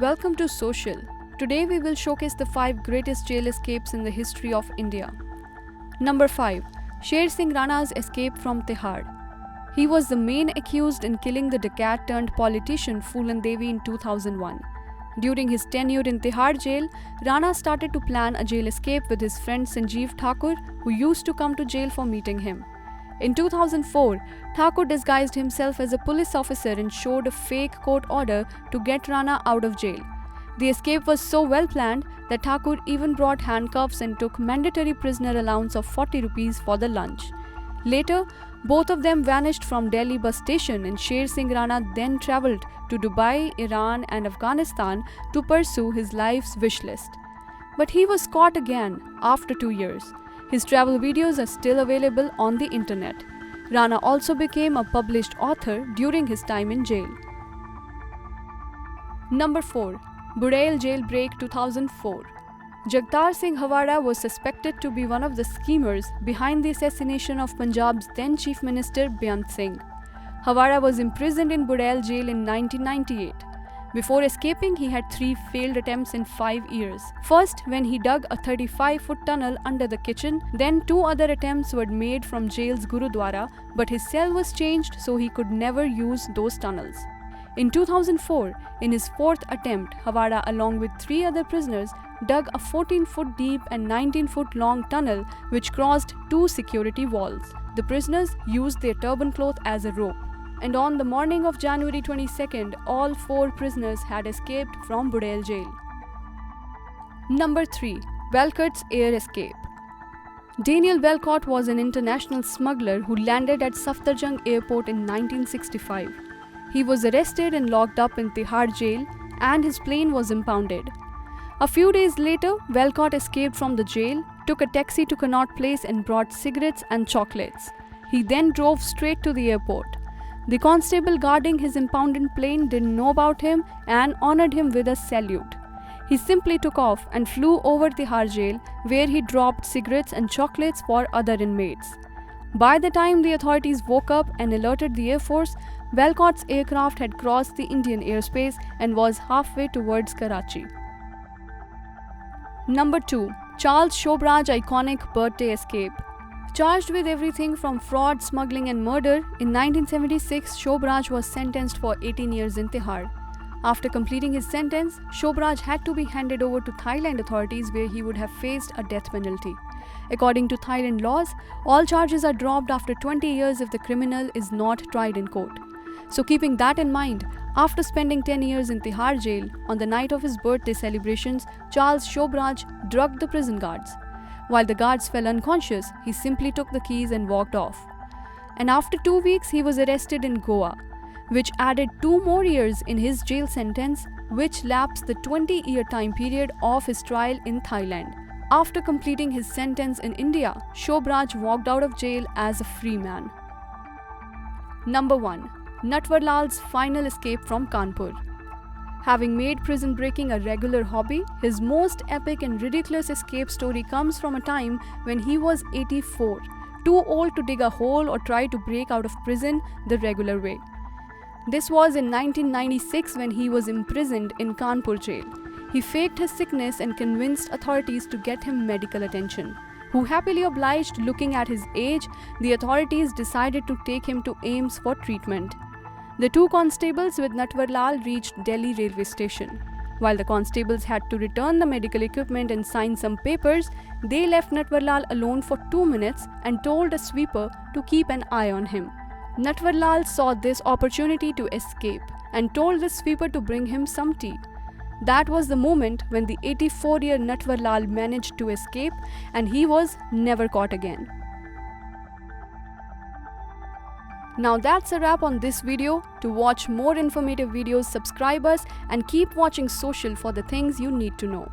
Welcome to Social. Today we will showcase the 5 greatest jail escapes in the history of India. Number 5. Sher Singh Rana's escape from Tihar. He was the main accused in killing the decade-turned-politician Phulan Devi in 2001. During his tenure in Tihar jail, Rana started to plan a jail escape with his friend Sanjeev Thakur, who used to come to jail for meeting him. In 2004, Thakur disguised himself as a police officer and showed a fake court order to get Rana out of jail. The escape was so well planned that Thakur even brought handcuffs and took mandatory prisoner allowance of 40 rupees for the lunch. Later, both of them vanished from Delhi bus station and Sher Singh Rana then travelled to Dubai, Iran and Afghanistan to pursue his life's wish list. But he was caught again after 2 years. His travel videos are still available on the internet. Rana also became a published author during his time in jail. Number 4. Burrell Jailbreak 2004. Jagtar Singh Hawara was suspected to be one of the schemers behind the assassination of Punjab's then Chief Minister Beyant Singh. Hawara was imprisoned in Burrell Jail in 1998. Before escaping, he had 3 failed attempts in 5 years. First, when he dug a 35-foot tunnel under the kitchen, then 2 other attempts were made from jail's Gurudwara, but his cell was changed so he could never use those tunnels. In 2004, in his 4th attempt, Hawara along with 3 other prisoners dug a 14-foot deep and 19-foot long tunnel which crossed 2 security walls. The prisoners used their turban cloth as a rope. And on the morning of January 22nd, all 4 prisoners had escaped from Burrell jail. Number 3. Welcott's air escape. Daniel Welcott was an international smuggler who landed at Safdarjung airport in 1965. He was arrested and locked up in Tihar jail and his plane was impounded. A few days later, Welcott escaped from the jail, took a taxi to Connaught Place and brought cigarettes and chocolates. He then drove straight to the airport. The constable guarding his impounded plane didn't know about him and honored him with a salute. He simply took off and flew over Tihar jail, where he dropped cigarettes and chocolates for other inmates. By the time the authorities woke up and alerted the Air Force, Welcott's aircraft had crossed the Indian airspace and was halfway towards Karachi. Number 2. Charles Shobraj iconic birthday escape. Charged with everything from fraud, smuggling and murder, in 1976 Shobraj was sentenced for 18 years in Tihar. After completing his sentence, Shobraj had to be handed over to Thailand authorities where he would have faced a death penalty. According to Thailand laws, all charges are dropped after 20 years if the criminal is not tried in court. So keeping that in mind, after spending 10 years in Tihar jail, on the night of his birthday celebrations, Charles Shobraj drugged the prison guards. While the guards fell unconscious, he simply took the keys and walked off. And after 2 weeks, he was arrested in Goa, which added 2 more years in his jail sentence, which lapsed the 20-year time period of his trial in Thailand. After completing his sentence in India, Shobraj walked out of jail as a free man. Number 1. Natwarlal's final escape from Kanpur. Having made prison breaking a regular hobby, his most epic and ridiculous escape story comes from a time when he was 84, too old to dig a hole or try to break out of prison the regular way. This was in 1996 when he was imprisoned in Kanpur jail. He faked his sickness and convinced authorities to get him medical attention. Who happily obliged. Looking at his age, the authorities decided to take him to AIIMS for treatment. The 2 constables with Natwarlal reached Delhi railway station. While the constables had to return the medical equipment and sign some papers, they left Natwarlal alone for 2 minutes and told a sweeper to keep an eye on him. Natwarlal saw this opportunity to escape and told the sweeper to bring him some tea. That was the moment when the 84-year Natwarlal managed to escape and he was never caught again. Now that's a wrap on this video. To watch more informative videos, subscribe us and keep watching Social for the things you need to know.